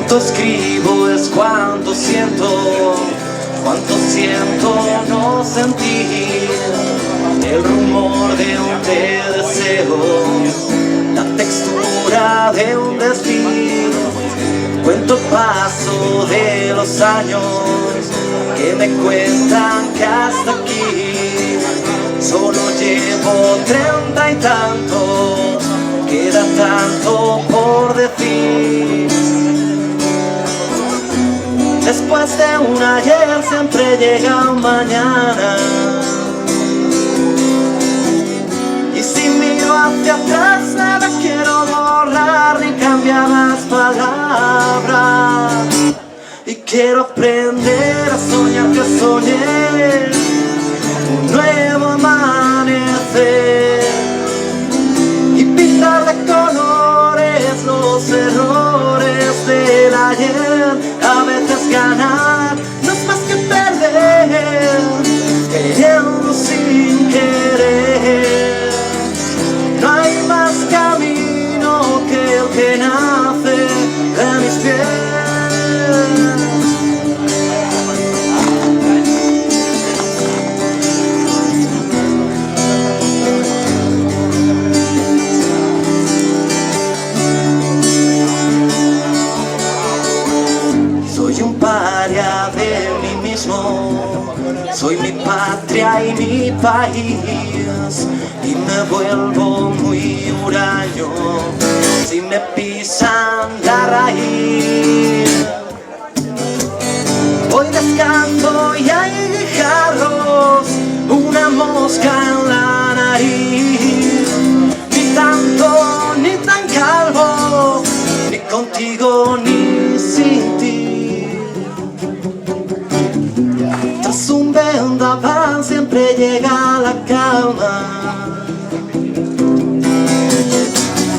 Cuánto escribo es cuánto siento no sentir el rumor de un te deseo, la textura de un desfile. Cuento el paso de los años que me cuentan que hasta aquí solo llevo 30 y tantos, queda tanto por decir. Después de un ayer siempre llega un mañana, y si miro hacia atrás nada quiero borrar ni cambiar las palabras. Y quiero aprender a soñar que soñé un nuevo amanecer y pintar de colores los errores del ayer. A veces ganar no es más que perder, queriendo sin querer. No hay más camino que el que nace de mis pies. Soy un paria de mí mismo, soy mi patria y mi país, y me vuelvo muy huraño si me pisan la raíz. Voy descalzo y hay guijarros, una mosca en la nariz. Ni tanto, ni tan calvo, ni contigo ni sin ti. Tras un vendaval siempre llega la calma,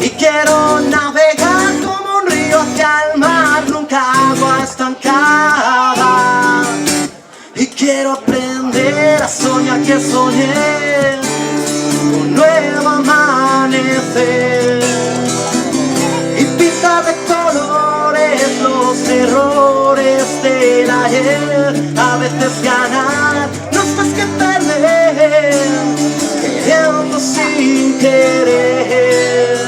y quiero navegar como un río hacia el mar, nunca agua estancada. Y quiero aprender a soñar que soñé un nuevo amanecer y pintar de colores los errores del ayer. A veces ganar no es más que perder, queriendo sin querer.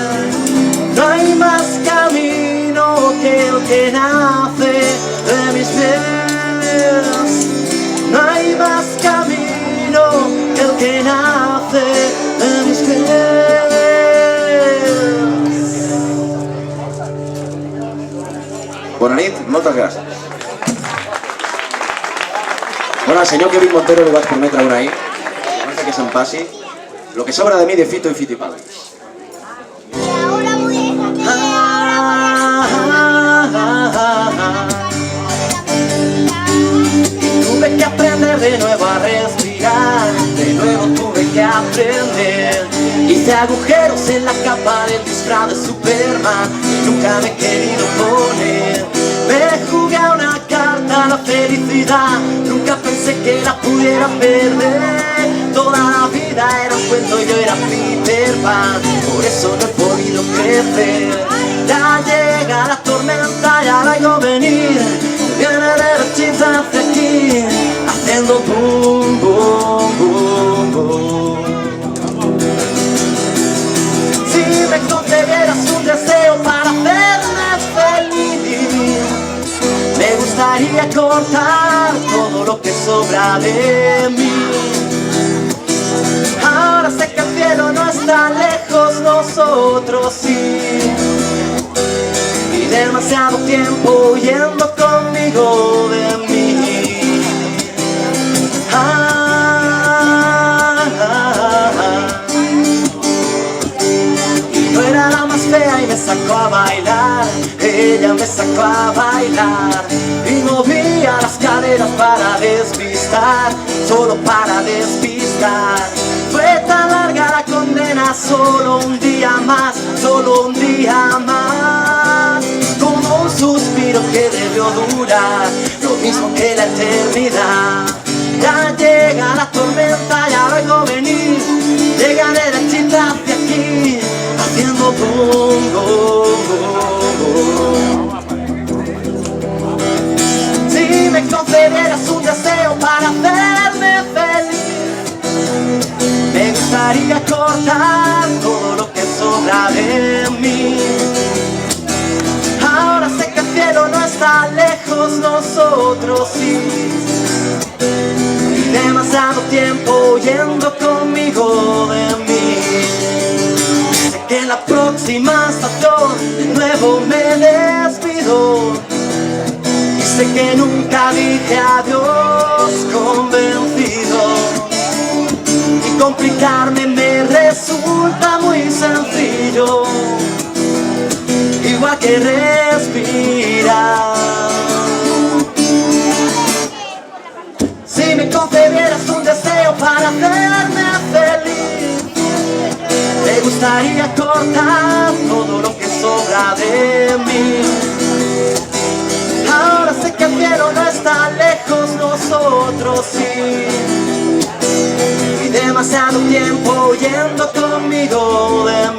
No hay más camino que el que nace de mis pies. No hay más camino que el que nace de mis pies. Bona nit, moltes gràcies. Bueno, al senyor Kevin Montero li vaig prometre una ahir, abans que se'm passi, lo que sobra de mi de Fito y Fitipaldis. Tuve que aprender de nuevo a respirar, de nuevo tuve que aprender. Hice agujeros en la capa del disfraz de Superman y nunca me he querido poner. Me jugué a una carta a la felicidad, nunca pensé que la pudiera perder. Toda la vida era un cuento y yo era Peter Pan, por eso no he podido crecer. Ya llega la tormenta, ya la oigo venir, viene derechita hacia aquí, haciendo boom, boom, boom, boom. Si me concedieras un deseo para hacerme feliz, me gustaría cortar todo lo que sobra de mí. Ahora sé que el cielo no está lejos, nosotros sí. Y demasiado tiempo huyendo conmigo de mí. Y no era la más fea y me sacó a bailar. Ella me sacó a bailar y movía las caderas para despistar, solo para despistar. Fue tan larga la condena, solo un día más, solo un día más. Como un suspiro que debió durar lo mismo que la eternidad. Ya llega la tormenta, ya lo oigo venir, llega derechita hacia aquí, haciendo boom, boom, boom, boom. nosotros, sí. Y demasiado tiempo yendo conmigo de mí. Sé que en la próxima estación de nuevo me despido. Y sé que nunca dije adiós convencido. Y complicarme me resulta muy sencillo, igual que respirar. Si me concedieras un deseo para hacerme feliz, me gustaría cortar todo lo que sobra de mí. Ahora sé que el cielo no está lejos, nosotros sí. Y demasiado tiempo yendo conmigo de